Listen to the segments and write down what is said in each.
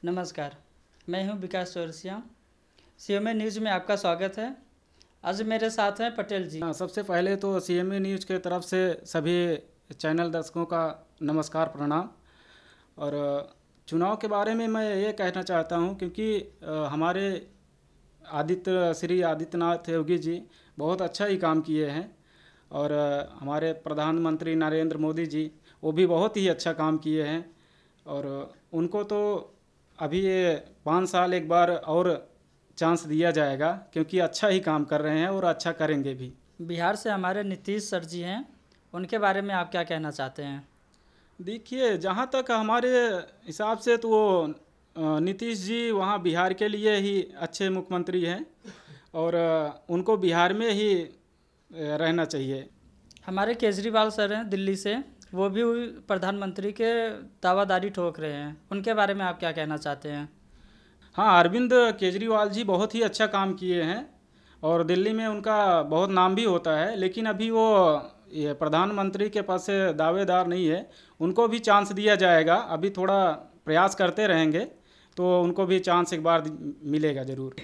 नमस्कार, मैं हूं विकास चौरसिया। सीएमए न्यूज़ में आपका स्वागत है। आज मेरे साथ हैं पटेल जी। सबसे पहले तो सीएमए न्यूज़ के तरफ से सभी चैनल दर्शकों का नमस्कार प्रणाम। और चुनाव के बारे में मैं ये कहना चाहता हूँ क्योंकि हमारे श्री आदित्यनाथ योगी जी बहुत अच्छा ही काम किए हैं। और हमारे प्रधानमंत्री नरेंद्र मोदी जी वो भी बहुत ही अच्छा काम किए हैं। और उनको तो अभी ये 5 साल एक बार और चांस दिया जाएगा क्योंकि अच्छा ही काम कर रहे हैं और अच्छा करेंगे भी। बिहार से हमारे नीतीश सर जी हैं, उनके बारे में आप क्या कहना चाहते हैं? देखिए, जहाँ तक हमारे हिसाब से तो वो नीतीश जी वहाँ बिहार के लिए ही अच्छे मुख्यमंत्री हैं और उनको बिहार में ही रहना चाहिए। हमारे केजरीवाल सर हैं दिल्ली से, वो भी प्रधानमंत्री के दावादारी ठोक रहे हैं, उनके बारे में आप क्या कहना चाहते हैं? हाँ, अरविंद केजरीवाल जी बहुत ही अच्छा काम किए हैं और दिल्ली में उनका बहुत नाम भी होता है, लेकिन अभी वो ये प्रधानमंत्री के पद से दावेदार नहीं है। उनको भी चांस दिया जाएगा, अभी थोड़ा प्रयास करते रहेंगे तो उनको भी चांस एक बार मिलेगा ज़रूर।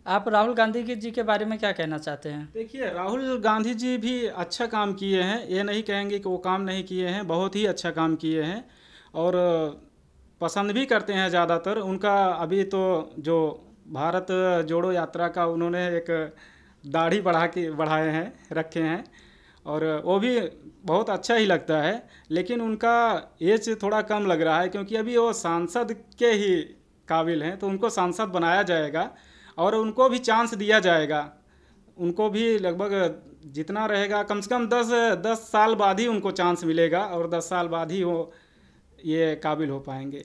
आप राहुल गांधी जी के बारे में क्या कहना चाहते हैं? देखिए, राहुल गांधी जी भी अच्छा काम किए हैं, ये नहीं कहेंगे कि वो काम नहीं किए हैं, बहुत ही अच्छा काम किए हैं और पसंद भी करते हैं ज़्यादातर। उनका अभी तो जो भारत जोड़ो यात्रा का उन्होंने एक दाढ़ी बढ़ाए हैं, रखे हैं और वो भी बहुत अच्छा ही लगता है। लेकिन उनका एज थोड़ा कम लग रहा है क्योंकि अभी वो सांसद के ही काबिल हैं, तो उनको सांसद बनाया जाएगा और उनको भी चांस दिया जाएगा। उनको भी लगभग जितना रहेगा कम से कम 10 साल बाद ही उनको चांस मिलेगा और 10 साल बाद ही वो ये काबिल हो पाएंगे।